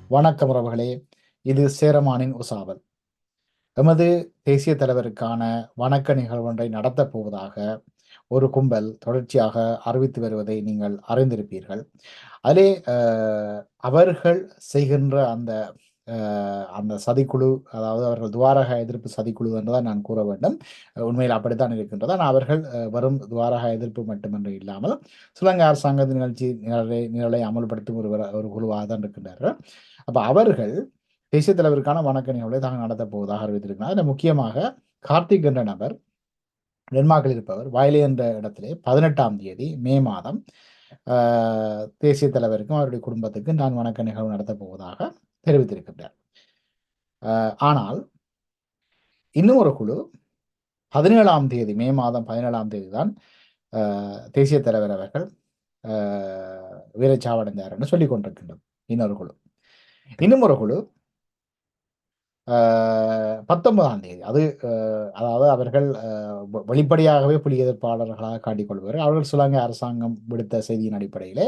வணக்கம் உறவுகளே. இது சேரமானின் உசாவல். எமது தேசிய தலைவருக்கான வணக்க நிகழ்வொன்றை நடத்தப் போவதாக ஒரு கும்பல் தொடர்ச்சியாக அறிவித்து வருவதை நீங்கள் அறிந்திருப்பீர்கள். அதிலே அவர்கள் செய்கின்ற அந்த அந்த சதிக்குழு, அதாவது அவர்கள் துவாரக எதிர்ப்பு சதிக்குழு என்றுதான் நான் கூற வேண்டும். உண்மையில் அப்படித்தான் இருக்கின்றது. ஆனால் அவர்கள் வெறும் துவாரக எதிர்ப்பு மட்டுமன்று இல்லாமல் ஸ்ரீலங்கா அரசாங்கத்தின் நிரலை அமல்படுத்தும் ஒரு குழுவாக தான் இருக்கின்றார்கள். அப்ப அவர்கள் தேசிய தலைவருக்கான வணக்க நிகழ்வை தாங்கள் நடத்தப் போவதாக அறிவித்திருக்கிறார். அதில் முக்கியமாக கார்த்திக் என்ற நபர் டென்மார்க்கில் இருப்பவர் வயலே என்ற இடத்திலே 18ஆம் தேதி மே மாதம் தேசிய தலைவருக்கும் அவருடைய குடும்பத்துக்கும் நான் வணக்க நிகழ்வு நடத்தப் போவதாக தெரிவித்திருக்கின்றார். ஆனால் இன்னும் ஒரு குழு 17ஆம் தேதி மே மாதம் 17ஆம் தேதி தான் தேசிய தலைவர் அவர்கள் வீரச்சாவடைந்தார் என்று சொல்லிக் கொண்டிருக்கின்றது இன்னொரு குழு. இன்னும் ஒரு குழு 19ஆம் தேதி, அதாவது அவர்கள் வெளிப்படையாகவே புலி எதிர்ப்பாளர்களாக காட்டிக்கொள்வார்கள். அவர்கள் ஸ்ரீலங்கா அரசாங்கம் விடுத்த செய்தியின் அடிப்படையிலே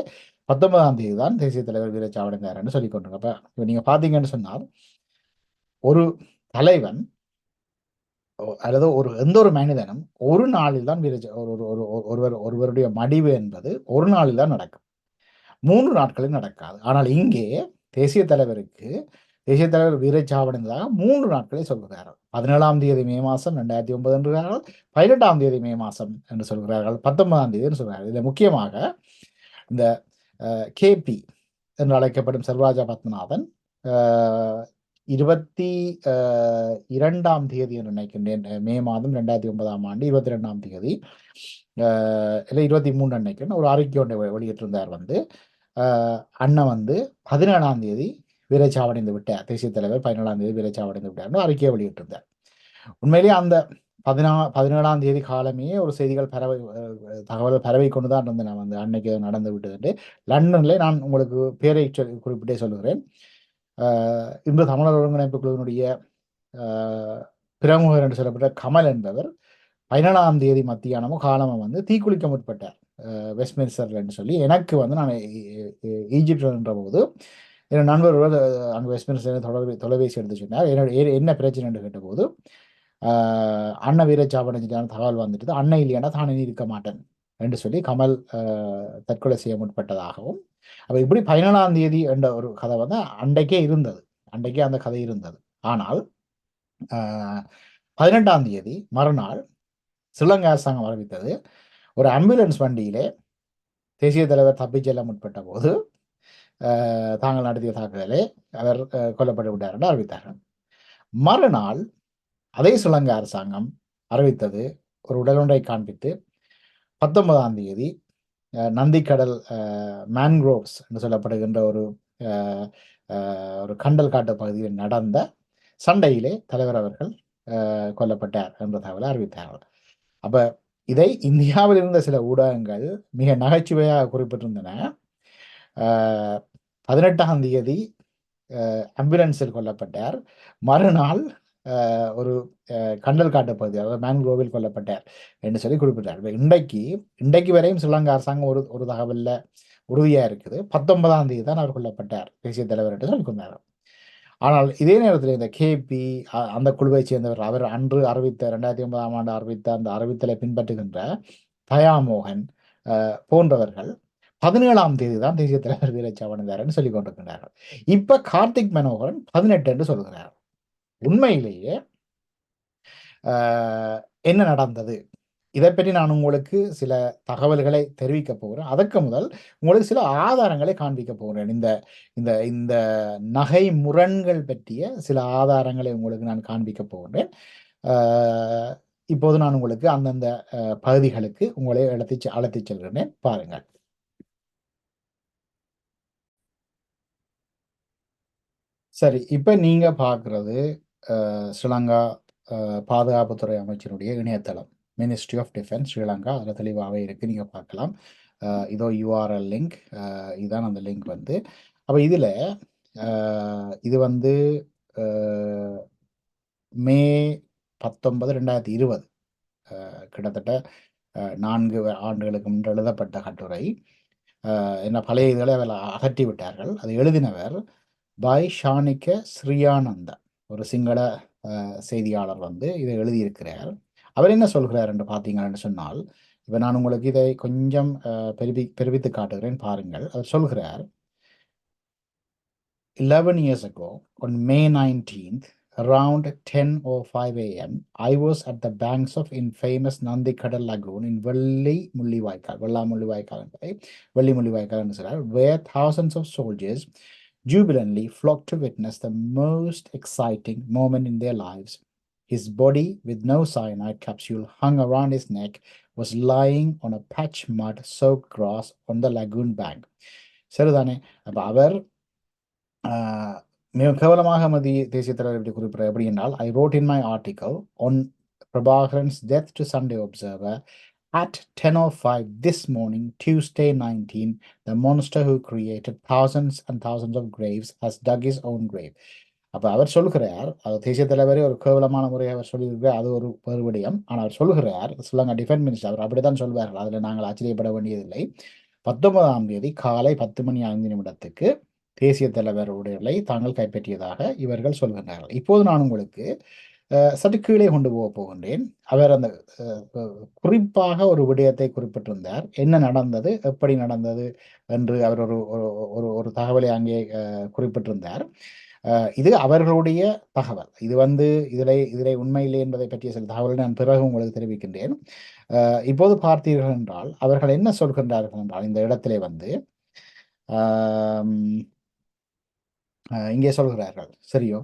19ஆம் தேதி தான் தேசிய தலைவர் வீரச்சாவடைந்தார் என்று சொல்லிக் கொண்டிருக்க. அப்ப நீங்க பாத்தீங்கன்னு சொன்னால், ஒரு தலைவன் அல்லது எந்த ஒரு மனிதனும் ஒரு நாளில் தான் ஒருவருடைய மடிவு என்பது ஒரு நாளில் தான் நடக்கும், 3 நாட்களில் நடக்காது. ஆனால் இங்கே தேசிய தலைவருக்கு தேசிய தலைவர் வீரச்சாவடைந்ததாக 3 நாட்களை சொல்கிறார்கள். 17ஆம் தேதி மே மாதம் 2009 என்கிறார்கள், 18ஆம் தேதி மே மாதம் என்று சொல்கிறார்கள், 19ஆம் தேதி என்று சொல்கிறார்கள். இதில் முக்கியமாக இந்த கேபி என்று அழைக்கப்படும் செல்வராஜா பத்மநாதன் 22ஆம் தேதி என்று நினைக்கின்றேன், மே மாதம் 2009ஆம் ஆண்டு 22ஆம் தேதி இல்லை 23 அன்னைக்குன்னு ஒரு அறிக்கை ஒன்றை வெளியிட்டிருந்தார். அண்ணன் 17ஆம் தேதி வீரச்சாவடைந்து விட்டார், தேசிய தலைவர் 17ஆம் தேதி வீரச்சாவடைந்து விட்டார்னு அறிக்கையை வெளியிட்டிருந்தார். உண்மையிலேயே அந்த 17ஆம் தேதி காலமே ஒரு தகவல் பரவி கொண்டுதான் இருந்தேன். அன்னைக்கு நடந்து விட்டது. லண்டன்ல நான் உங்களுக்கு பேரை குறிப்பிட்டே சொல்லுகிறேன். இன்று தமிழர் ஒருங்கிணைப்பு குழுவினுடைய பிரமுகர் என்று சொல்லப்பட்ட கமல் என்பவர் 17ஆம் தேதி மத்தியானமோ காலமும் தீக்குளிக்க முற்பட்டார் வெஸ்ட்மின்ஸ்டர்ல என்று சொல்லி. எனக்கு நான் ஈஜிப்டில் என்ற போது என் நண்பர் அங்கே வெஸ்ட்மின்ஸ்டர் தொலைபேசி எடுத்து சொன்னார். என்ன பிரச்சனை என்று கேட்டபோது, அண்ணன் வீரச்சாவடைஞ்சிட்டான தகவல் வந்துட்டு, அண்ணன் இல்லையானா தான் இனி இருக்க மாட்டேன் என்று சொல்லி கமல் தற்கொலை செய்ய முற்பட்டதாகவும். அப்போ இப்படி 17ஆம் தேதி என்ற ஒரு கதை அன்றைக்கே இருந்தது, அன்றைக்கே அந்த கதை இருந்தது. ஆனால் 18ஆம் தேதி மறுநாள் ஸ்ரீலங்கா அரசாங்கம் அறிவித்தது, ஒரு ஆம்புலன்ஸ் வண்டியிலே தேசிய தலைவர் தப்பிச் செல்ல முற்பட்ட போது தாங்கள் நடத்திய தாக்குதலே அவர் கொல்லப்பட்டு விட்டார் என்று அறிவித்தார்கள். மறுநாள் அதே ஸ்ரீலங்கா அரசாங்கம் அறிவித்தது, ஒரு உடலொன்றை காண்பித்து 19ஆம் தேதி நந்திக்கடல் மேன்க்ரோவ்ஸ் என்று சொல்லப்படுகின்ற ஒரு கண்டல் காட்டு பகுதியில் நடந்த சண்டையிலே தலைவர் அவர்கள் கொல்லப்பட்டார் என்ற தகவலை அறிவித்தார்கள். அப்ப இதை இந்தியாவில் இருந்த சில ஊடகங்கள் மிக நகைச்சுவையாக குறிப்பிட்டிருந்தன. 18ஆம் தேதி ஆம்புலன்ஸில் கொல்லப்பட்டார், மறுநாள் ஒரு கண்டல் காட்டு பகுதி, அதாவது மேன்க்ரோவில் கொல்லப்பட்டார் என்று சொல்லி குறிப்பிட்டார். இன்றைக்கு வரையும் ஸ்ரீலங்கா அரசாங்கம் ஒரு தகவலில் உறுதியாக இருக்குது, 19ஆம் தேதி தான் அவர் கொல்லப்பட்டார் தேசிய தலைவர் என்று சொல்லி கொண்டார். ஆனால் இதே நேரத்தில் இந்த கேபி அந்த குழுவை சேர்ந்தவர், அவர் அன்று அறிவித்த 2009ஆம் ஆண்டு அறிவித்த அந்த அறிவித்தலை பின்பற்றுகின்ற தயாமோகன் போன்றவர்கள் 17ஆம் தேதி தான் தேசிய தலைவர் வீரச்சாவடைந்தார் என்று சொல்லிக் கொண்டிருக்கிறார்கள். இப்ப கார்த்திக் மனோகரன் 18 என்று சொல்கிறார். உண்மையிலேயே என்ன நடந்தது, இதை பற்றி நான் உங்களுக்கு சில தகவல்களை தெரிவிக்க போகிறேன். அதற்கு முதல் உங்களுக்கு சில ஆதாரங்களை காண்பிக்க போகிறேன். இந்த இந்த இந்த நகை முரண்கள் பற்றிய சில ஆதாரங்களை உங்களுக்கு நான் காண்பிக்க போகிறேன். இப்போது நான் உங்களுக்கு அந்தந்த பகுதிகளுக்கு உங்களை அழைத்து செல்கிறேன், பாருங்கள். சரி, இப்ப நீங்க பார்க்கிறது ஸ்ரீலங்கா பாதுகாப்புத்துறை அமைச்சருடைய இணையதளம், மினிஸ்ட்ரி ஆஃப் டிஃபென்ஸ் ஸ்ரீலங்கா. அதில் தெளிவாகவே இருக்கு, நீங்க பார்க்கலாம். இதோ யூஆர்எல் லிங்க், இதுதான் அந்த லிங்க். அப்போ இதில் இது மே 19, 2020, கிட்டத்தட்ட 4 ஆண்டுகளுக்கு முன்பு எழுதப்பட்ட கட்டுரை. என்ன பழைய இதுகளை அதில் அகற்றி விட்டார்கள். அது எழுதினவர் பை ஷானிக்க ஸ்ரீயானந்த, ஒரு சிங்கள செய்தியாளர் வந்து இதை எழுதியிருக்கிறார். அவர் என்ன சொல்கிறார் என்று பார்த்தீங்கன்னு சொன்னால், இப்போ நான் உங்களுக்கு இதை கொஞ்சம் பெருவித்து காட்டுகிறேன் பாருங்கள். அவர் சொல்கிறார், 11 years ago, on May 19th, around 10:05 a.m., I was at the banks of infamous Nandikadal Lagoon in Velli Mullivaikal, Vella Mullivaikal, Velli Mullivaikal, where thousands of soldiers jubilantly flocked to witness the most exciting moment in their lives. His body, with no cyanide capsule hung around his neck, was lying on a patch mud soaked grass on the lagoon bank. சரிதானே? அப்ப அவர் மிக கேவலமாக மத்திய தேசிய தலைவர் இப்படி குறிப்பிட எப்படி என்றால், I wrote in my article one Prabhakaran's death to Sunday observer at 10:05 this morning, Tuesday 19, the monster who created thousands and thousands of graves has dug his own grave. அப்ப அவர் சொல்கிறார், அது தேசிய தலைவரே ஒரு கேவலமான முறையை அவர் சொல்லியிருக்கிறார், அது ஒரு பெருவிடயம். ஆனால் அவர் சொல்கிறார், ஸ்ரீலங்கா டிஃபென்ஸ் மினிஸ்டர் அவர் அப்படித்தான் சொல்வார்கள், அதில் நாங்கள் ஆச்சரியப்பட வேண்டியதில்லை. 19ஆம் தேதி காலை 10:05 தேசிய தலைவர் உடைகளை தாங்கள் கைப்பற்றியதாக இவர்கள் சொல்கின்றார்கள். இப்போது நான் உங்களுக்கு சற்று கீழே கொண்டு போக போகின்றேன். அவர் அந்த குறிப்பாக ஒரு விடயத்தை குறிப்பிட்டிருந்தார். என்ன நடந்தது, எப்படி நடந்தது என்று அவர் ஒரு ஒரு ஒரு தகவலை அங்கே குறிப்பிட்டிருந்தார். இது அவர்களுடைய தகவல். இது வந்து இதிலே உண்மையில்லை என்பதை பற்றிய சில தகவலை நான் பிறகு உங்களுக்கு தெரிவிக்கின்றேன். இப்போது பார்த்தீர்கள் என்றால் அவர்கள் என்ன சொல்கின்றார்கள் என்றால், இந்த இடத்திலே வந்து இங்கே சொல்கிறார்கள், சரியோ,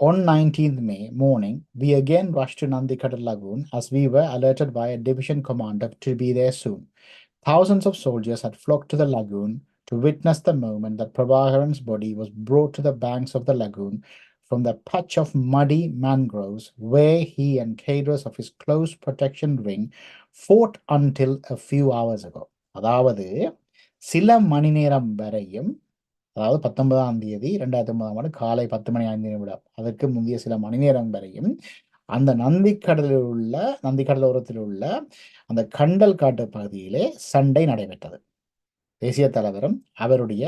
on 19th May morning, we again rushed to Nandikadal Lagoon as we were alerted by a division commander to be there soon. Thousands of soldiers had flocked to the lagoon to witness the moment that Prabhakaran's body was brought to the banks of the lagoon from the patch of muddy mangroves where he and cadres of his close protection ring fought until a few hours ago. அதாவது சில மணி நேரம் வரையும், அதாவது 19ஆம் தேதி 2009 காலை 10:05 அதற்கு முந்தைய சில மணி நேரம் வரையும் அந்த நந்திக்கடல் ஓரத்தில் உள்ள அந்த கண்டல் காட்டு பகுதியிலே சண்டை நடைபெற்றது. தேசிய தலைவரும் அவருடைய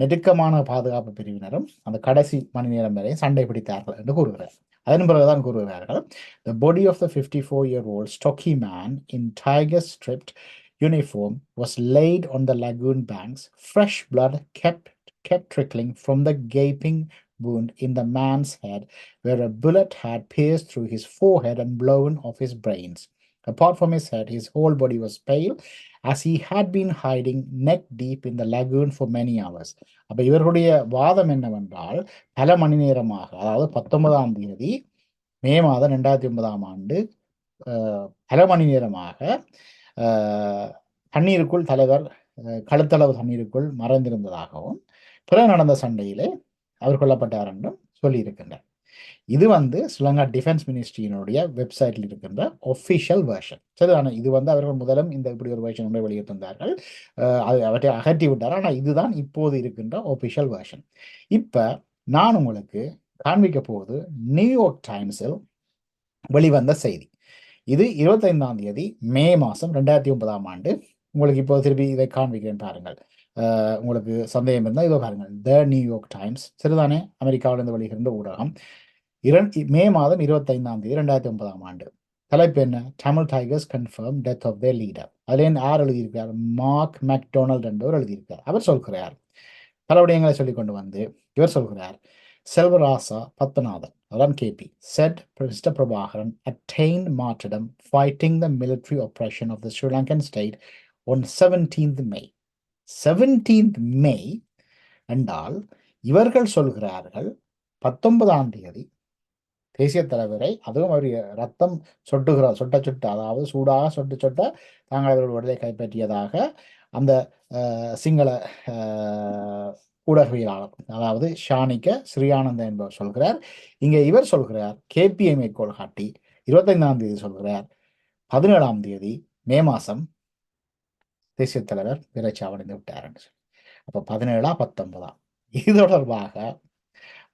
நெருக்கமான பாதுகாப்பு பிரிவினரும் அந்த கடைசி மணி நேரம் வரை சண்டை பிடித்தார்கள் என்று கூறுகிறார். அதன் பிறகுதான் கூறுகிறார்கள், the body of the 54-year-old stocky man in tiger stripped uniform was laid on the lagoon banks. Fresh blood kept trickling from the gaping wound in the man's head where a bullet had pierced through his forehead and blown off his brains. Apart from his head, his whole body was pale as he had been hiding neck deep in the lagoon for many hours. அப்ப இவர்களுடைய வாதம் என்னவென்றால், பல மணி நேரமாக, அதாவது 19ஆம் தேதி மே மாதம் 2009 பல மணி நேரமாக தண்ணீருக்குள் தலைவர் கழுத்தளவு தண்ணீருக்குள் மறைந்திருந்ததாகவும் பிறகு நடந்த சண்டையிலே அவர் கொல்லப்பட்டார் என்றும் சொல்லியிருக்கின்றார். இது வந்து ஸ்ரீலங்கா டிஃபென்ஸ் மினிஸ்ட்ரியினுடைய வெப்சைட்டில் இருக்கின்ற ஒஃபிஷியல் வெர்ஷன். சரிதானே? இது வந்து அவர்கள் முதலும் இந்த இப்படி ஒரு வெர்ஷன் ஒன்றை வெளியிட்டிருந்தார்கள், அது அவற்றை அகற்றி விட்டார். ஆனால் இதுதான் இப்போது இருக்கின்ற ஒஃபிஷியல் வெர்ஷன். இப்போ நான் உங்களுக்கு காண்பிக்க போவது நியூயார்க் டைம்ஸில் வெளிவந்த செய்தி. இது 25ஆம் தேதி மே மாதம் 2009 உங்களுக்கு இப்போ திருப்பி இதை காண்பிக்கிறேன் பாருங்கள். உங்களுக்கு சந்தேகம் இருந்தால் இதோ பாருங்கள், த நியூயார்க் டைம்ஸ், சரிதானே, அமெரிக்காவிலிருந்து வெளியிடுகின்ற ஊடகம். மே மாதம் 25ஆம் தேதி 2009 தலைப்பு என்ன? Tamil tigers confirm death of their leader. அதில் யார் எழுதியிருக்கிறார்? மார்க் மெக்டொனால்ட் என்பவர் எழுதியிருக்கிறார். அவர் சொல்கிறார், பல விடயங்களை சொல்லிக் கொண்டு வந்து இவர் சொல்கிறார், செல்வராசா பத்மநாதன், அதான் KP, said Mr. Prabhakaran attained martyrdom fighting the military oppression of the Sri Lankan state on 17th May. 17th May என்றால் இவர்கள் சொல்கிறார்கள் 19ஆம் தேதி தேசிய தலைவரை, அதுவும் அவர் ரத்தம் சொட்ட அதாவது சூடாக சொட்ட தாங்கள் அவர்கள் விடுதலை கைப்பற்றியதாக அந்த சிங்கள ஊடகவியலாளர், அதாவது ஷானிக்க ஸ்ரீயானந்த என்பவர் சொல்கிறார். இங்கே இவர் சொல்கிறார், கேபிஐ மேற்கோள் காட்டி 25ஆம் தேதி சொல்கிறார், 17ஆம் தேதி மே மாதம் தேசிய தலைவர் வீரச்சாவடைந்து விட்டார் என்று சொல்லி. அப்போ 17ஆ 19ஆ இது தொடர்பாக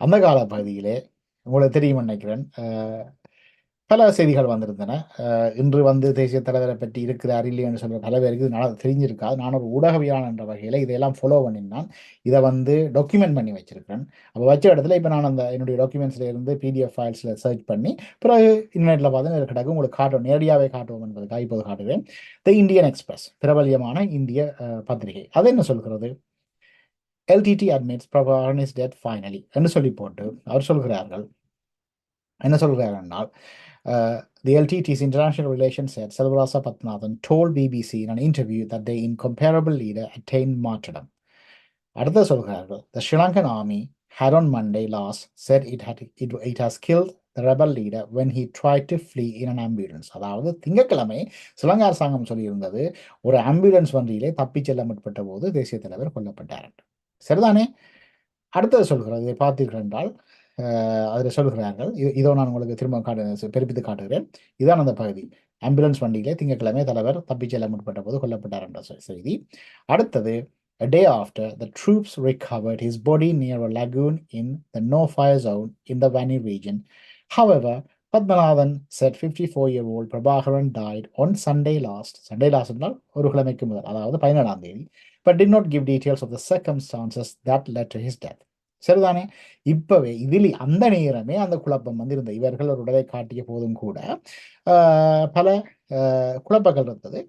அந்த கால பகுதியிலே உங்களுக்கு தெரியும் நினைக்கிறேன், பல செய்திகள் வந்திருந்தன. இன்று வந்து தேசிய தலைவரை பற்றி இருக்கிறார் இல்லைன்னு சொல்ற பல பேருக்கு இது தெரிஞ்சிருக்காது. நான் ஒரு ஊடகவியலாளர் என்ற வகையில் இதையெல்லாம் ஃபாலோ பண்ணினான். இதை வந்து டாக்குமெண்ட் பண்ணி வச்சிருக்கிறேன். அப்போ வச்ச இடத்துல இப்போ நான் அந்த என்னுடைய டாக்குமெண்ட்ஸ்ல இருந்து பிடிஎஃப் ஃபைல்ஸில் சர்ச் பண்ணி பிறகு இன்டர்நெட்டில் பார்த்து எனக்கு கிடக்கு உங்களுக்கு காட்டுவோம், நேரடியாகவே காட்டுவோம் என்பதுக்காக இப்போது காட்டுவேன். த இந்தியன் எக்ஸ்பிரஸ், பிரபல்யமான இந்திய பத்திரிகை, அது என்ன சொல்கிறது? LTTE admits Prabhakaran is dead finally என்று சொல்லி போட்டு அவர் சொல்கிறார்கள். என்ன சொல்கிறார்கள் என்றால், the LTT's International Relations head Selvarasa Patnathan told BBC in an interview that the incomparable leader attained martyrdom. அடுத்த சொல்கிறார்கள், the Sri Lankan army had on Monday last said it has killed the rebel leader when he tried to flee in an ambulance. அதாவது திங்கட்கிழமை ஸ்ரீலங்கா அரசாங்கம் சொல்லியிருந்தது ஒரு ambulance வண்டியிலே தப்பிச் செல்ல முற்பட்ட போது தேசிய தலைவர் கொல்லப்பட்டார். சரிதானே? அடுத்தது சொல்கிறது, இதை பார்த்தீர்கள் என்றால் அதில் சொல்கிறார்கள், இதோ நான் உங்களுக்கு திரும்ப பிறப்பித்து காட்டுகிறேன். இதுதான் அந்த பகுதி. ஆம்புலன்ஸ் வண்டியிலே திங்கட்கிழமை தலைவர் தப்பிச் செல்ல முற்பட்ட போது கொல்லப்பட்டார் என்ற செய்தி. அடுத்தது, a day after the troops recovered his body near a lagoon in the no-fire zone in the Vani region. However, Padmanathan said 54-year-old Prabhakaran died on Sunday last என்றால் ஒரு கிழமைக்கு முதல், அதாவது 17ஆம் தேதி, but did not give details of the circumstances that led to his death. சரிதானே? இப்பவே இதில் அந்த நேரமே அந்த குழப்பம் வந்து இருந்தது. இவர்கள் ஒரு உடலை காட்டிய போதும் கூட பல குழப்பங்கள் இருந்தது.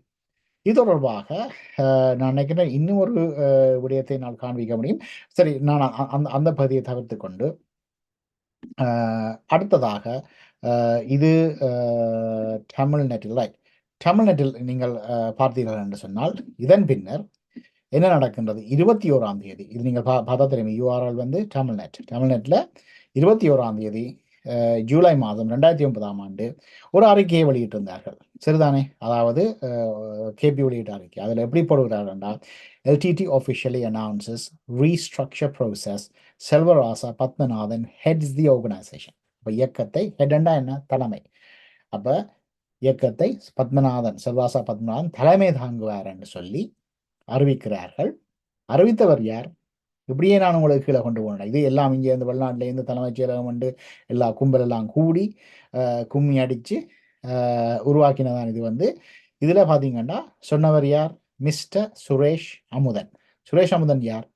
இது தொடர்பாக நான் நினைக்கிறேன் இன்னும் ஒரு விடயத்தை நான் காண்பிக்க முடியும். சரி, நான் அந்த அந்த பகுதியை தவிர்த்து கொண்டு அடுத்ததாக இது தமிழ்நெட்டில் தமிழ்நெட்டில் நீங்கள் பார்த்தீர்கள் என்று சொன்னால் இதன் பின்னர் என்ன நடக்கின்றது? 21ஆம் தேதி, இது நீங்கள் பார்த்தா தெரியும், யூஆர்எல் வந்து தமிழ்நெட்டில் 21ஆம் தேதி ஜூலை மாதம் 2009ஆம் ஆண்டு ஒரு அறிக்கையை வெளியிட்டிருந்தார்கள். சரிதானே? அதாவது கேபி வெளியிட்ட அறிக்கை. அதில் எப்படி போடுகிறார்கள் என்றால், LTT officially announces restructure process, Selvarasa Padmanathan heads the organization. இப்போ இயக்கத்தை, ஹெட்ண்டா என்ன? தலைமை. அப்போ இயக்கத்தை செல்வராசா பத்மநாதன் தலைமை தாங்குவார் என்று சொல்லி அறிவிக்கிறார்கள். அறிவித்தவர் யார்? இப்படியே நான் உங்களுக்கு கீழே கொண்டு போனேன். இது எல்லாம் இங்கே இந்த வெளிநாட்டிலேருந்து தலைமைச் செயலகம் வந்து எல்லா கும்பல் எல்லாம் கூடி கும்மி அடித்து உருவாக்கினதான் இது வந்து. இதில் பார்த்தீங்கன்னா சொன்னவர் யார்? மிஸ்டர் சுரேஷ் அமுதன். சுரேஷ் அமுதன் யார்?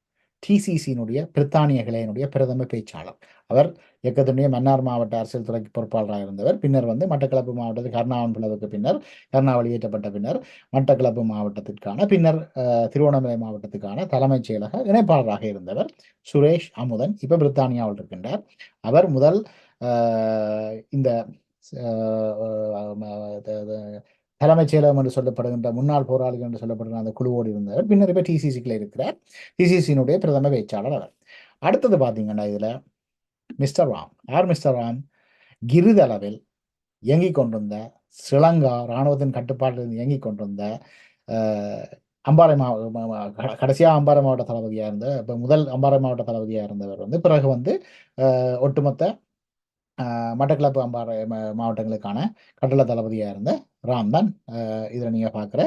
டிசிசியினுடைய பிரித்தானிய கிளையினுடைய பிரதம பேச்சாளர். அவர் இயக்கத்தினுடைய மன்னார் மாவட்ட அரசியல் துறைக்கு பொறுப்பாளராக இருந்தவர். பின்னர் வந்து மட்டக்களப்பு மாவட்டத்தில் கருணாவன் பிளவுக்கு பின்னர், கருணா வெளியேற்றப்பட்ட பின்னர் மட்டக்களப்பு மாவட்டத்திற்கான, பின்னர் திருவண்ணாமலை மாவட்டத்துக்கான தலைமைச் செயலக இணைப்பாளராக இருந்தவர் சுரேஷ் அமுதன். இப்போ பிரித்தானியாவில் இருக்கின்றார். அவர் முதல் இந்த தலைமைச் செயலகம் என்று சொல்லப்படுகின்ற முன்னாள் போராளிகள் என்று சொல்லப்படுகிற அந்த குழுவோடு இருந்தவர். பின்னர் இப்போ டிசிசிக்குள்ள இருக்கிறார். டிசிசியினுடைய பிரதம பேச்சாளர் அவர். அடுத்தது பார்த்தீங்கன்னா இதில் மிஸ்டர் ராம். யார் மிஸ்டர் ராம்? கிரிதளவில் இயங்கிக் கொண்டிருந்த, ஸ்ரீலங்கா இராணுவத்தின் கட்டுப்பாட்டில் இயங்கிக் கொண்டிருந்த அம்பாறை கடைசியாக அம்பாறை மாவட்ட தளபதியாக இருந்த, இப்போ முதல் அம்பாறை மாவட்ட தளபதியாக இருந்தவர் வந்து பிறகு வந்து ஒட்டுமொத்த மட்டக்களப்பு அம்பாறை மாவட்டங்களுக்கான கட்டள தளபதியாக இருந்த ராம் தான் இதில் நீங்கள் பார்க்குற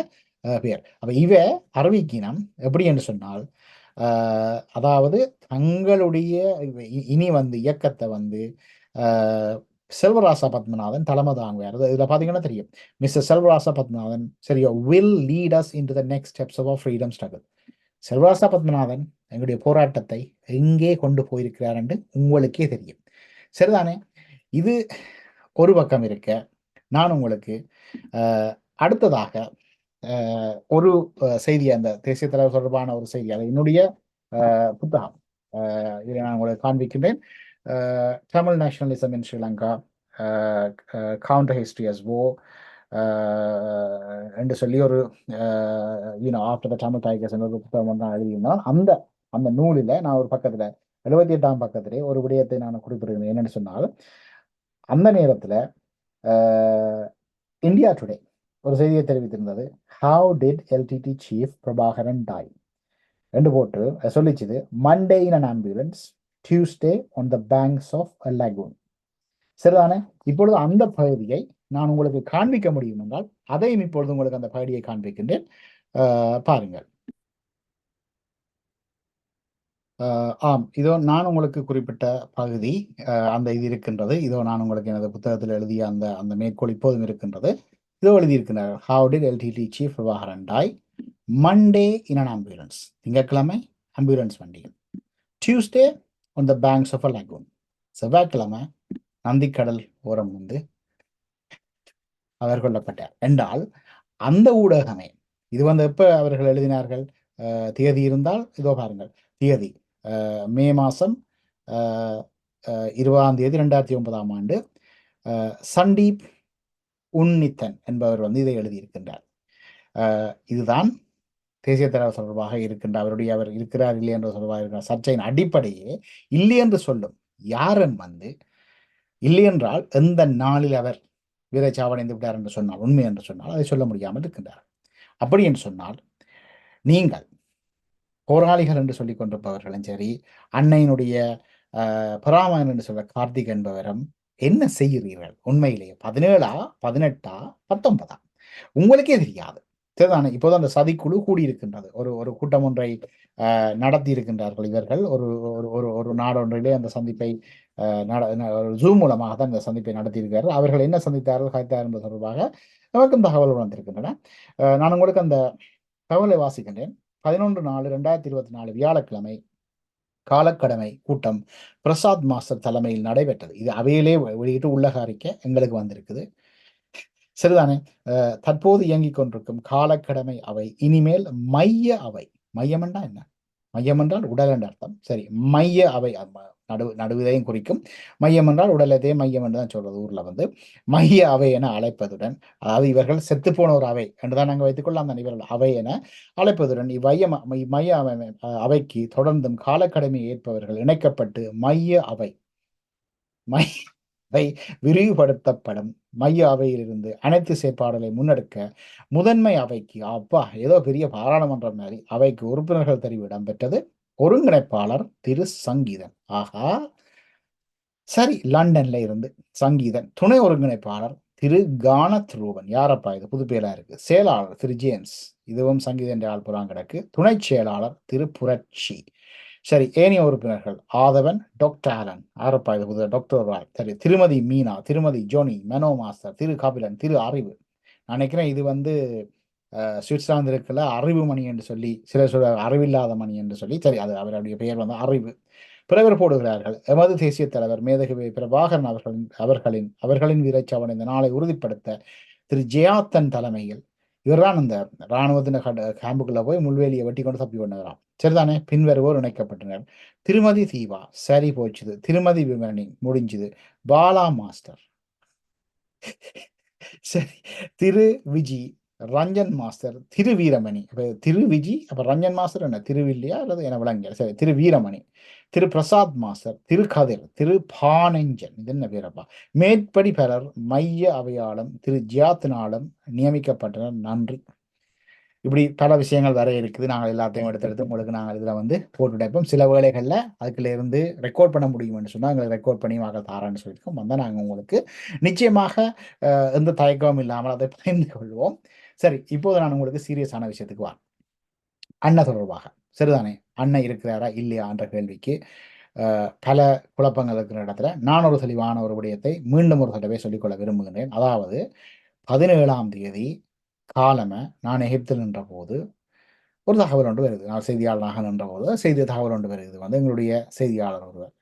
பேர். அப்போ இவ அறிவிக்கினம் எப்படி என்று சொன்னால், அதாவது தங்களுடைய இனி வந்து இயக்கத்தை வந்து செல்வராசா பத்மநாதன் தலைமை தாங்குவார். இதில் பார்த்தீங்கன்னா தெரியும், மிஸ்டர் செல்வராசா பத்மநாதன் சரியா will lead us into the next steps of freedom struggle. Selvarasa Padmanathan எங்களுடைய போராட்டத்தை எங்கே கொண்டு போயிருக்கிறார் என்று உங்களுக்கே தெரியும். சரிதானே? இது ஒரு பக்கம் இருக்க, நான் உங்களுக்கு அடுத்ததாக ஒரு செய்தி, அந்த தேசிய தலைவர் தொடர்பான ஒரு செய்தி, அது என்னுடைய புத்தகம், இதை நான் உங்களுக்கு காண்பிக்கின்றேன். Tamil nationalism in Sri Lanka, counter history as வோ என்று சொல்லி ஒரு ஆஃப்டர் த தமிழ் டைகர்ஸ் என்ற ஒரு புத்தகம் நான் எழுதியிருந்தால், அந்த அந்த நூலில் நான் ஒரு பக்கத்தில் 78ஆம் பக்கத்திலே ஒரு விடயத்தை நான் குறிப்பிடுகிறேன். என்னென்னு சொன்னால், அந்த நேரத்தில் இந்தியா டுடே ஒரு செய்தியை தெரிவித்திருந்தது. How did LTTE chief Prabhakaran die என்று போட்டு சொல்லிச்சுது. Monday in an ambulance, Tuesday on the banks of a lagoon. சரிதானே? இப்பொழுது அந்த பகுதியை நான் உங்களுக்கு காண்பிக்க முடியும் என்றால் அதையும் இப்பொழுது உங்களுக்கு அந்த பகுதியை காண்பிக்கின்றேன். பாருங்கள். ஆம். இதோ நான் உங்களுக்கு குறிப்பிட்ட பகுதி அந்த இது இருக்கின்றது. இதோ நான் உங்களுக்கு எனது புத்தகத்தில் எழுதிய அந்த அந்த மேற்கோள் இப்போதும் இருக்கின்றது. இதோ எழுதியிருக்கிறார். "How did LTTE chief Prabhakaran die? Monday in an ambulance." திங்கட்கிழமை ஆம்புலன்ஸ் வண்டியில். Tuesday on the banks of a lagoon. செவ்வாய்க்கிழமை நந்திக்கடல் ஓரம் வந்து அவர் கொல்லப்பட்டார் என்றால், அந்த ஊடகமே இது வந்து எப்ப அவர்கள் எழுதினார்கள்? தேதி இருந்தால் இதோ பாருங்கள். தேதி மே மாசம் அ அ 20ஆம் தேதி 2009ஆம் ஆண்டு சண்டீப் உன்னித்தன் என்பவர் வந்து இதை எழுதியிருக்கின்றார். இதுதான் தேசிய தலைவர் தொடர்பாக இருக்கின்ற அவர் இருக்கிறார் இல்லை என்று தொடர்பாக இருக்கிற சர்ச்சையின் அடிப்படையே இல்லை என்று சொல்லும் யாரும் வந்து இல்லை என்றால் எந்த நாளில் அவர் வீரச்சாவடைந்து விட்டார் என்று சொன்னால், உண்மை என்று சொன்னால் அதை சொல்ல முடியாமல் இருக்கின்றார். அப்படி என்று சொன்னால் நீங்கள் போராளிகள் என்று சொல்லிக் கொண்டிருப்பவர்களும் சரி, அன்னையினுடைய பராமகன் என்று சொல்ற கார்த்திக் என்பவரும் என்ன செய்கிறீர்கள்? உண்மையிலேயே 17ஆ, 18ஆ, 19ஆ? உங்களுக்கே தெரியாது. சரிதானே? இப்போது அந்த சதிக்குழு கூடியிருக்கின்றது. ஒரு ஒரு கூட்டம் ஒன்றை நடத்தி இருக்கின்றார்கள் இவர்கள். ஒரு ஒரு ஒரு ஒரு நாடொன்றிலே அந்த சந்திப்பை ஒரு Zoom மூலமாக தான் இந்த சந்திப்பை நடத்தியிருக்கிறார்கள். அவர்கள் என்ன சந்தித்தார்கள், கதைத்தார்கள் என்பது தொடர்பாக நமக்கும் தகவல் வந்திருக்கின்றன. நான் உங்களுக்கு அந்த தகவலை வாசிக்கின்றேன். 11/4/2024 வியாழக்கிழமை காலக்கடமை கூட்டம் பிரசாத் மாஸ்டர் தலைமையில் நடைபெற்றது. இது அவையிலே வெளியிட்டு உள்ளக அறிக்கை எங்களுக்கு வந்திருக்குது. சரிதானே? தற்போது இயங்கிக் கொண்டிருக்கும் காலக்கடமை அவை இனிமேல் மைய அவை. மையம் என்றால் என்ன? மையம் என்றால் உடல் என்ற அர்த்தம். சரி, மைய அவை நடுவிதையும் குறிக்கும். மையம் என்றால் உடலதே மையம் என்று தான் சொல்றது ஊர்ல வந்து. மைய அவை என அழைப்பதுடன், அதாவது இவர்கள் செத்துப்போன ஒரு அவை என்றுதான் நாங்க வைத்துக்கொள்ளலாம். அந்த இவர்கள் அவை என அழைப்பதுடன் மைய அவைக்கு தொடர்ந்தும் காலக்கடமையை ஏற்பவர்கள் இணைக்கப்பட்டு மைய அவை மை அவை விரிவுபடுத்தப்படும். மைய அவையிலிருந்து அனைத்து செயற்பாடுகளை முன்னெடுக்க முதன்மை அவைக்கு அப்பா ஏதோ பெரிய பாராளுமன்றம் மாதிரி அவைக்கு உறுப்பினர்கள் தெரிவு இடம்பெற்றது. ஒருங்கிணைப்பாளர் திரு சங்கீதன். ஆகா, சரி, லண்டன்ல இருந்து சங்கீதன். துணை ஒருங்கிணைப்பாளர் திரு கானத் ரூபன். யாரப்பா இது? புது பேரா இருக்கு. செயலாளர் திரு ஜேம்ஸ். இதுவும் சங்கீதன் என்ற ஆள் புறான் கிடக்கு. துணை செயலாளர் திரு புரட்சி. சரி, ஏனைய உறுப்பினர்கள் ஆதவன், டாக்டர் ஆலன். யாரப்பா இது? புது டாக்டர் ராய். சரி, திருமதி மீனா, திருமதி ஜோனி, மெனோ மாஸ்டர், திரு கபிலன், திரு அறிவு. நான் நினைக்கிறேன் இது வந்து சுவிட்சர்லாந்து இருக்கல அறிவு மணி என்று சொல்லி, சிலர் சொல்ற அறிவில்லாத மணி என்று சொல்லி. சரி, அது அவருடைய பெயர் வந்து அறிவு. பிறவர் போடுகிறார்கள். எமது தேசிய தலைவர் மேதகவி பிரபாகரன் அவர்களின் வீரச்சாவன் இந்த நாளை உறுதிப்படுத்த திரு ஜெயாத்தன் தலைமையில் இவர்தான் இந்த இராணுவத்தின கேம்புக்குள்ள போய் முள்வேலியை வெட்டி கொண்டு தப்பி கொண்டவராம். சரிதானே? பின்வருவோர் இணைக்கப்பட்டனர். திருமதி தீபா, சரி போச்சுது. திருமதி விமரணி, முடிஞ்சுது. பாலா மாஸ்டர், சரி. திரு விஜி, ரஞ்சன் மாஸ்டர், திரு வீரமணி. அப்ப திரு விஜி, அப்ப ரஞ்சன் மாஸ்டர் என்ன திருவில்லியா அல்லது என விளங்கிய? சரி, திரு வீரமணி, திரு பிரசாத் மாஸ்டர், திரு கதிர், திரு பானஞ்சன். இது என்ன பேரப்பா? மேற்படி பலர் மைய அவையாளம் திரு ஜியாத்தினாலும் நியமிக்கப்பட்டனர். நன்றி. இப்படி பல விஷயங்கள் வர இருக்குது. நாங்கள் எல்லாத்தையும் எடுத்து உங்களுக்கு நாங்கள் இதில் வந்து போட்டுடைப்போம். சில வேளைகளில் அதுக்குள்ள இருந்து ரெக்கார்ட் பண்ண முடியும்னு சொன்னால் எங்களுக்கு ரெக்கார்ட் பண்ணி வாங்க தாரான்னு சொல்லியிருக்கோம். வந்தால் நாங்கள் உங்களுக்கு நிச்சயமாக எந்த தயக்கமும் இல்லாமல் அதை பகிர்ந்து கொள்வோம். சரி, இப்போது நான் உங்களுக்கு சீரியஸான விஷயத்துக்கு வரேன். அண்ணன் தொடர்பாக. சரிதானே? அண்ணன் இருக்கிறாரா இல்லையா என்ற கேள்விக்கு பல குழப்பங்கள் இருக்கிற இடத்துல நான் ஒரு தெளிவான ஒரு விடயத்தை மீண்டும் ஒரு தடவை சொல்லிக்கொள்ள விரும்புகின்றேன். அதாவது 17ஆம் தேதி காலமை நான் எகிப்தில் நின்ற போது ஒரு தகவல் ஒன்று வருது. நான் செய்தியாளராக நின்றபோது தகவல் ஒன்று வருது. வந்து எங்களுடைய செய்தியாளர் ஒருவர்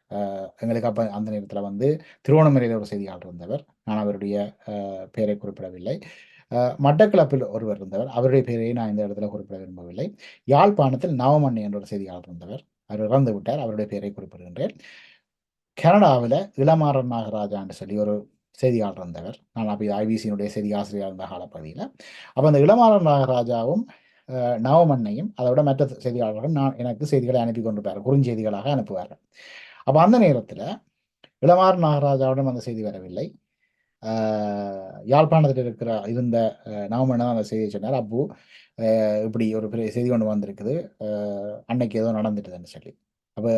எங்களுக்கு அப்போ அந்த நேரத்தில் வந்து திருவோணமலையில் ஒரு செய்தியாளர் இருந்தவர். நான் அவருடைய பெயரை குறிப்பிடவில்லை. மட்டக்களப்பில் ஒருவர் இருந்தவர். அவருடைய பெயரை நான் இந்த இடத்துல குறிப்பிட விரும்பவில்லை. யாழ்ப்பாணத்தில் நவமணி என்ற ஒரு செய்தியாளர் இருந்தவர். அவர் இறந்து விட்டார். அவருடைய பெயரை குறிப்பிடுகின்றேன். கனடாவில் இளமாறன் நாகராஜா என்று சொல்லி ஒரு செய்தியாளர் இருந்தவர். நான் அப்போ ஐபிசியினுடைய செய்தி ஆசிரியர் இருந்த காலப்பகுதியில். அப்போ அந்த இளமாறன் நாகராஜாவும் நவமண்ணையும் அதோட மற்ற செய்தியாளர்கள் எனக்கு செய்திகளை அனுப்பி கொண்டிருப்பார். குறுஞ்செய்திகளாக அனுப்புவார்கள். அப்போ அந்த நேரத்தில் இளமாறன் நாகராஜாவிடம் அந்த செய்தி வரவில்லை. யாழ்ப்பாணத்தில் இருந்த நவமண்ணன் தான் அந்த செய்தியை சொன்னார். அப்போ இப்படி ஒரு பெரிய செய்தி ஒன்று வந்திருக்குது, அன்னைக்கு ஏதோ நடந்துட்டுதுன்னு சொல்லி. அப்போ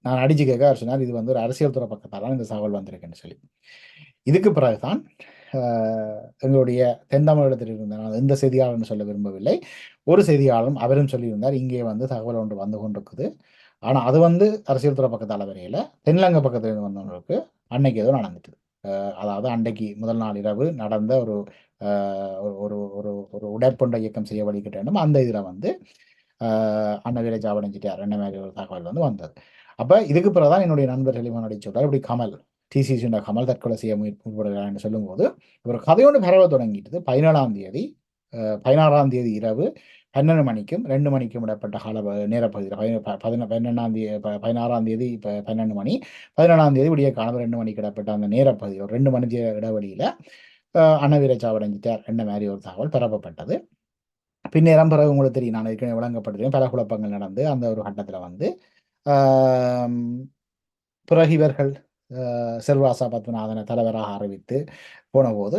நான் அடிச்சு கேட்க அவர் சொன்னார், இது வந்து ஒரு அரசியல் துறை பக்கத்தால் இந்த தகவல் வந்திருக்குன்னு சொல்லி. இதுக்கு பிறகுதான் எங்களுடைய தென் தமிழகத்தில் இருந்த, நான் எந்த செய்தியாளர்னு சொல்ல விரும்பவில்லை, ஒரு செய்தியாளரும் அவரும் சொல்லியிருந்தார், இங்கே வந்து தகவல் ஒன்று வந்து கொண்டிருக்குது, ஆனா அது வந்து அரசியல் துறை பக்கத்தால வரையில தென்னிலங்கை பக்கத்துல இருந்து வந்தவங்களுக்கு அன்னைக்கு ஏதோ நடந்துட்டு. அதாவது அன்றைக்கு முதல் நாள் இரவு நடந்த ஒரு ஒரு ஒரு ஒரு உடைப்பொண்ட இயக்கம் செய்ய வழிகிட்டேனும் அந்த இதுல வந்து அன்ன வீர ஜாவடைஞ்சிட்டார் என்ன மாதிரி ஒரு தகவல் வந்து வந்தது. அப்ப இதுக்கு பிறகுதான் என்னுடைய நண்பர் ஹெலிமான் சொல்றாரு, இப்படி கமல் டிசிசி கமல் தற்கொலை செய்ய முற்படுகிறார் என்று சொல்லும்போது ஒரு கதையோடு பரவ தொடங்கிட்டது. 17ஆம் தேதி 16ஆம் தேதி இரவு 12 மணிக்கும் 2 மணிக்கும் இடப்பட்ட கால நேரப்பகுதியில் 12ஆம் தேதி 16ஆம் தேதி இப்போ 12 மணி 17ஆம் தேதி விடிய காலம் 2 மணிக்கு இடப்பட்ட அந்த நேரப்பகுதி ஒரு 2 மணி இடைவெளியில் அன்னவீர சாவடைஞ்சிட்டார் என்ன மாதிரி ஒரு தகவல் பரப்பப்பட்டது. பின்னேறம் பிறகு உங்களுக்கு தெரியும், நான் ஏற்கனவே விளங்கப்படுத்துகிறேன், பல குழப்பங்கள் நடந்து அந்த ஒரு கட்டத்தில் வந்து பிறகு இவர்கள் செல்வாசா பத்மநாதனை தலைவராக அறிவித்து போனபோது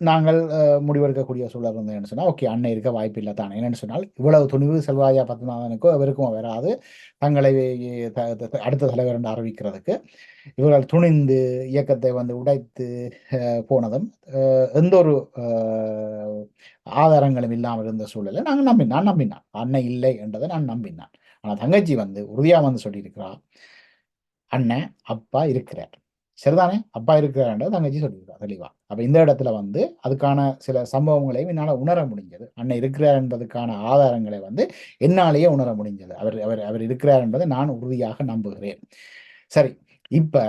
நாங்கள் முடிவெடுக்கக்கூடிய சூழல் இருந்ததுன்னு சொன்னால், ஓகே அன்னை இருக்க வாய்ப்பு இல்லை தான். என்னென்னு சொன்னால் இவ்வளவு துணிவு செல்வாயா பத்மநாதனுக்கோ அவருக்கும் வராது தங்களை அடுத்த தலைவர் என்று அறிவிக்கிறதுக்கு. இவர்கள் துணிந்து இயக்கத்தை வந்து உடைத்து போனதும் எந்த ஒரு ஆதாரங்களும் இல்லாமல் இருந்த சூழலில் நான் நம்பினான் அன்னை இல்லை என்றதை நான் நம்பினான். ஆனால் தங்கச்சி வந்து உறுதியாக வந்து சொல்லியிருக்கிறார், அண்ணன் அப்பா இருக்கிறார். சரிதானே? அப்பா இருக்கிறார்ன்றது தங்கச்சி சொல்லியிருக்கா தெளிவா. அப்ப இந்த இடத்துல வந்து அதுக்கான சில சம்பவங்களையும் என்னால் உணர முடிஞ்சது. அண்ணன் இருக்கிறார் என்பதற்கான ஆதாரங்களை வந்து என்னாலேயே உணர முடிஞ்சது. அவர் அவர் அவர் இருக்கிறார் என்பதை நான் உறுதியாக நம்புகிறேன். சரி, இப்ப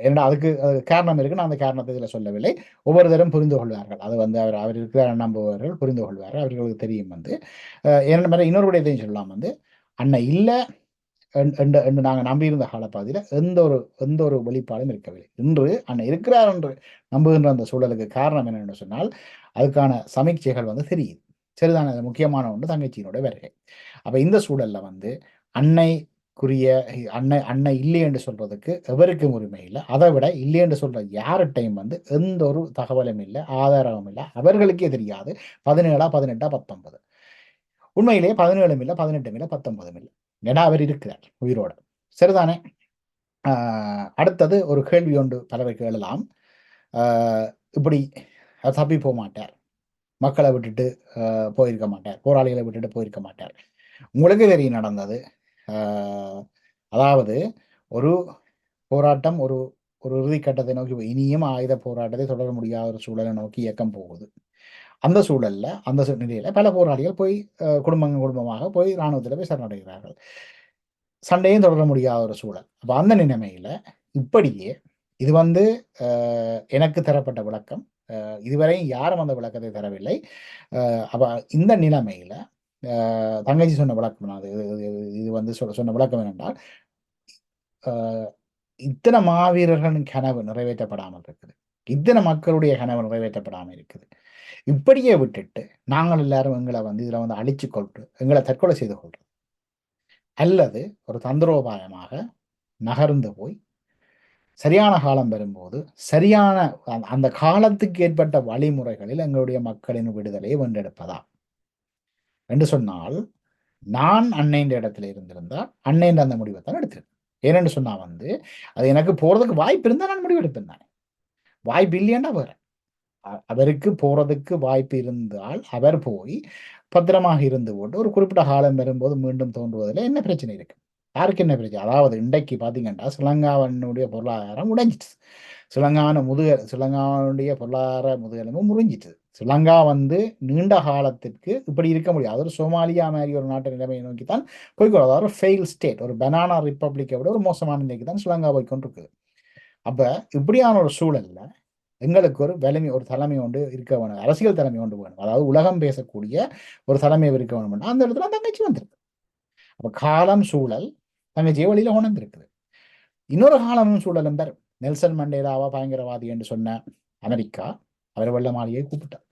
என்னடா அதுக்கு காரணம் இருக்கு. நான் அந்த காரணத்தை இதில் சொல்லவில்லை. ஒவ்வொருத்தரும் புரிந்து கொள்வார்கள். அது வந்து அவர் அவர் இருக்கிறார் நம்புபவர்கள் புரிந்து கொள்வார்கள். அவர்களுக்கு தெரியும் வந்து என்ன மாதிரி இன்னொரு விடயத்தையும் சொல்லலாம் வந்து அண்ணன் இல்லை என்று நாங்கள் நம்பியிருந்த காலப்பகுதியில் எந்த ஒரு வெளிப்பாடும் இருக்கவில்லை. இன்று அண்ணன் இருக்கிறார் என்று நம்புகின்ற அந்த சூழலுக்கு காரணம் என்னென்னு சொன்னால் அதுக்கான சமீட்சைகள் வந்து தெரியுது. சரிதானே? அது முக்கியமான ஒன்று தங்கச்சியினுடைய வருகை. அப்ப இந்த சூழல்ல வந்து அன்னைக்குரிய அன்னை இல்லை என்று சொல்றதுக்கு எவருக்கும் உரிமை இல்லை. அதை விட இல்லை என்று சொல்ற யார்கிட்டையும் வந்து எந்த ஒரு தகவலும் இல்லை, ஆதாரமும் இல்லை. அவர்களுக்கே தெரியாது 17 18 19. உண்மையிலேயே 17 இல்லை 18 இல்லை 19 இல்லை. ஏன்னா அவர் இருக்கிறார் உயிரோட. சரிதானே? அடுத்தது ஒரு கேள்வி ஒன்று பலருக்கு எழலாம். இப்படி தப்பி போக மாட்டார், மக்களை விட்டுட்டு போயிருக்க மாட்டார், போராளிகளை விட்டுட்டு போயிருக்க மாட்டார். உங்களுக்கு தெரியும் நடந்தது. அதாவது ஒரு போராட்டம் ஒரு ஒரு இறுதிக்கட்டத்தை நோக்கி இனியும் ஆயுத போராட்டத்தை தொடர முடியாத ஒரு சூழலை நோக்கி இயக்கம் போகுது. அந்த சூழல்ல அந்த நிலையில பல போராளிகள் போய் குடும்பமாக போய் இராணுவத்தில் போய் சரணடைகிறார்கள். சண்டையும் தொடர முடியாத ஒரு சூழல். அப்ப அந்த நிலைமையில இப்படியே இது வந்து எனக்கு தரப்பட்ட விளக்கம். இதுவரை யாரும் அந்த விளக்கத்தை தரவில்லை. அப்ப இந்த நிலைமையில தங்கச்சி சொன்ன விளக்கம் அது இது வந்து சொன்ன விளக்கம் என்னென்றால், இத்தனை மாவீரர்களின் கனவு நிறைவேற்றப்படாமல் இருக்குது, இத்தனை மக்களுடைய கனவு நிறைவேற்றப்படாமல் இருக்குது. இப்படியே விட்டுட்டு நாங்கள் எல்லாரும் எங்களை வந்து இதுல வந்து அழிச்சு கொண்டு எங்களை தற்கொலை செய்து கொள்றோம், அல்லது ஒரு தந்திரோபாயமாக நகர்ந்து போய் சரியான காலம் வரும்போது சரியான அந்த காலத்துக்கு ஏற்பட்ட வழிமுறைகளில் எங்களுடைய மக்களின் விடுதலையை வென்றெடுப்பதா என்று சொன்னால், நான் அன்னைன்ற இடத்துல இருந்திருந்தால் அன்னைன்ற அந்த முடிவை தான் எடுத்திருக்கேன். ஏனென்று சொன்னா வந்து அது எனக்கு போறதுக்கு வாய்ப்பு இருந்தால் நான் முடிவெடுப்பேன் தானே. வாய்ப்பு இல்லையாண்டா வேற. அவருக்கு போறதுக்கு வாய்ப்பு இருந்தால் அவர் போய் பத்திரமாக இருந்து கொண்டு ஒரு குறிப்பிட்ட காலம் வரும்போது மீண்டும் தோன்றுவதில் என்ன பிரச்சனை இருக்கு? யாருக்கு என்ன பிரச்சனை? அதாவது இன்றைக்கு பார்த்தீங்கன்னா ஸ்ரீலங்காவினுடைய பொருளாதாரம் உடைஞ்சிட்டு, ஸ்ரீலங்காவுடைய பொருளாதார முதுகெலும்பும் முறிஞ்சிட்டு. ஸ்ரீலங்கா வந்து நீண்ட காலத்திற்கு இப்படி இருக்க முடியாது. ஒரு சோமாலியா மாதிரி ஒரு நாட்டு நிலைமையை நோக்கி தான் போய்க்கொள்ள, அதாவது ஒரு ஃபெயில் ஸ்டேட், ஒரு பனானா ரிப்பப்ளிக்கை விட ஒரு மோசமான நிலைக்கு தான் ஸ்ரீலங்கா போய்கொண்டிருக்குது. அப்ப இப்படியான ஒரு சூழல்ல எங்களுக்கு ஒரு வலிமை ஒரு தலைமை ஒன்று இருக்க வேணும், அரசியல் தலைமை ஒன்று வேணும். அதாவது உலகம் பேசக்கூடிய ஒரு தலைமை இருக்க வேணும். அந்த இடத்துல தங்கச்சி வந்திருக்கு. அப்ப காலம் சூழல் தங்கச்சியை வழியில உணர்ந்திருக்குது. இன்னொரு காலமும் சூழலும் பெறும். நெல்சன் மண்டேலாவா பயங்கரவாதி என்று சொன்ன அமெரிக்கா அவர் வெள்ள மாளிகையை கூப்பிட்டார்.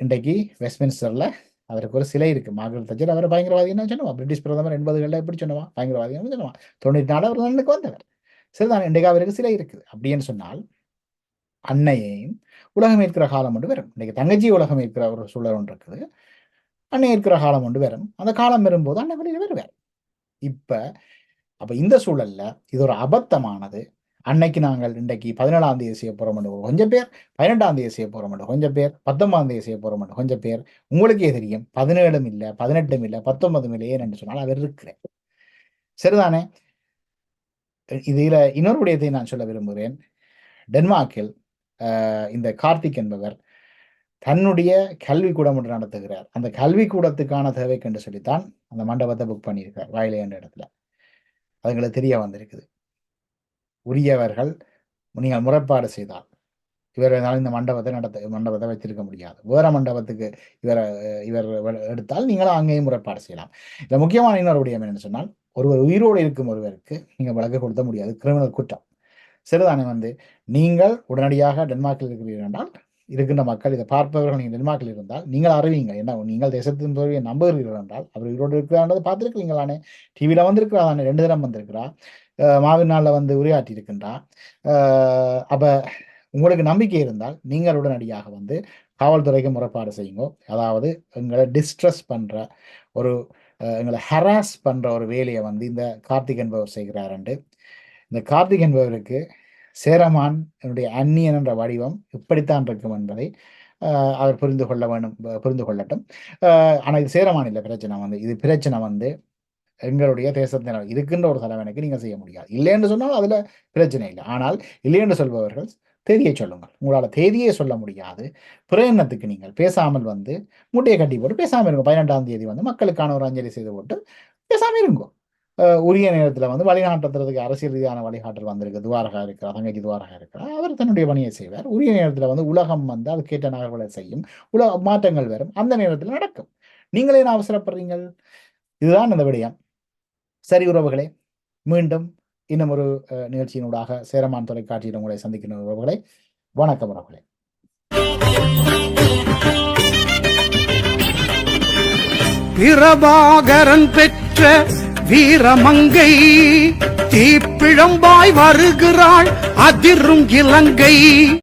இன்றைக்கு வெஸ்ட்மின்ஸ்டர்ல அவருக்கு ஒரு சிலை இருக்கு. மார்கரெட் தச்சர் அவரை பயங்கரவாதி என்ன சொன்னவா? பிரிட்டிஷ் பிரதமர் 80களில் எப்படி சொன்னவா பயங்கரவாதி சொன்னவா? 94 அவர் லண்டனுக்கு வந்தவர். சரிதான், இன்றைக்கு அவருக்கு சிலை இருக்குது. அப்படின்னு சொன்னால் அன்னையையும் உலகம் இருக்கிற காலம் ஒன்று வரும். இன்னைக்கு தங்கச்சி உலகம் இருக்கிற ஒரு சூழல் ஒன்று இருக்குது. அன்னை இருக்கிற காலம் ஒன்று வரும். அந்த காலம் வரும்போது அன்னை வெளியில் வருவார். அப்ப இந்த சூழல்ல இது ஒரு அபத்தமானது. அன்னைக்கு நாங்கள் இன்றைக்கு 17ஆம் தேதி செய்ய போறோம் கொஞ்சம் பேர், 12ஆம் தேதி செய்ய போறோம் கொஞ்சம் பேர், 19ஆம் தேதி செய்ய போறோம் கொஞ்சம் பேர். உங்களுக்கே தெரியும் 17ம் இல்ல, 18ம் இல்ல, 19ம் இல்ல. ஏன்னு சொன்னால் அவர் இருக்கிறேன். சரிதானே? இதுல இன்னொரு விடயத்தை நான் சொல்ல விரும்புகிறேன். டென்மார்க்கில் இந்த கார்த்திக் என்பவர் தன்னுடைய கல்விக்கூடம் ஒன்று நடத்துகிறார். அந்த கல்விக்கூடத்துக்கான தேவைக்கு என்று சொல்லித்தான் அந்த மண்டபத்தை புக் பண்ணியிருக்கார் வாயிலை என்ற இடத்துல. அது எங்களுக்கு தெரிய வந்திருக்குது. உரியவர்கள் நீங்கள் முறைப்பாடு செய்தால் இவர் இந்த மண்டபத்தை வைத்திருக்க முடியாது. வேற மண்டபத்துக்கு இவர் எடுத்தால் நீங்களும் அங்கேயும் முறைப்பாடு செய்யலாம். இந்த முக்கியமான இன்னொரு விடயம் என்னன்னு சொன்னால், ஒருவர் உயிரோடு இருக்கும் ஒருவருக்கு நீங்க வழக்கு கொடுக்க முடியாது. கிரிமினல் குற்றம். சரிதானே? நீங்கள் உடனடியாக டென்மார்க்கில் இருக்கிறீர்கள் என்றால், இருக்கின்ற மக்கள் இதை பார்ப்பவர்கள் நீங்கள் டென்மார்க்கில் இருந்தால் நீங்கள் அறிவீங்க. என்ன நீங்கள் தேசத்தின் தோல்வியை நம்புகிறீர்கள் என்றால், அவர் உயிரோடு இருக்கிறான்றதை பார்த்துருக்கீங்களானே. டிவியில வந்திருக்கிறாதானே, 2 தினம் வந்திருக்கிறா. மாவீர் நாளில் உரையாற்றி இருக்கின்றா. அப்ப உங்களுக்கு நம்பிக்கை இருந்தால் நீங்கள் உடனடியாக காவல்துறைக்கு முறைப்பாடு செய்யுங்க. அதாவது எங்களை டிஸ்ட்ரெஸ் பண்ற ஒரு எங்களை ஹராஸ் பண்ற ஒரு வேலையை இந்த கார்த்திக் என்பவர் செய்கிறார். இந்த கார்த்திக் என்பவருக்கு சேரமான் என்னுடைய அந்நியன் என்ற வடிவம் இப்படித்தான் இருக்கும் என்பதை அவர் புரிந்து கொள்ளட்டும். ஆனா இது சேரமான் இல்லை பிரச்சனை. இது பிரச்சனை எங்களுடைய தேசத்தினர் இருக்கின்ற ஒரு தலைவனுக்கு நீங்க செய்ய முடியாது. இல்லை என்று சொன்னால் அதுல பிரச்சனை இல்லை. ஆனால் இல்லை என்று சொல்பவர்கள் தேதியை சொல்லுங்கள். உங்களால் தேதியை சொல்ல முடியாது. பிரயணத்துக்கு நீங்கள் பேசாமல் மூட்டையை கட்டி போட்டு பேசாமல் இருங்க. 12ஆம் தேதி மக்களுக்கான ஒரு அஞ்சலி செய்து போட்டு பேசாமல் இருங்கோ. உரிய நேரத்தில் வழிகாட்டுறதுக்கு அரசியல் ரீதியான வழிகாட்டல் வந்திருக்கு. துவாரகா இருக்கிறார், தங்கச்சி துவாரகா இருக்கிறார். அவர் தன்னுடைய பணியை செய்வார். உரிய நேரத்தில் உலகம் அதுக்கேற்ற நகர்வுகளை செய்யும். மாற்றங்கள் வரும். அந்த நேரத்தில் நடக்கும். நீங்களே என்ன அவசரப்படுறீங்கள்? இதுதான் அந்த விடயம். சரி உறவுகளே, மீண்டும் இன்னும் ஒரு நிகழ்ச்சியினூடாக சேரமான் தொலைக்காட்சியில் உங்களை சந்திக்கின்ற உறவுகளை, வணக்கம் உறவுகளே. பிரபாகரன் பெற்ற வீரமங்கை தீப்பிழம்பாய் வருகிறாள் அதிரும் இலங்கை.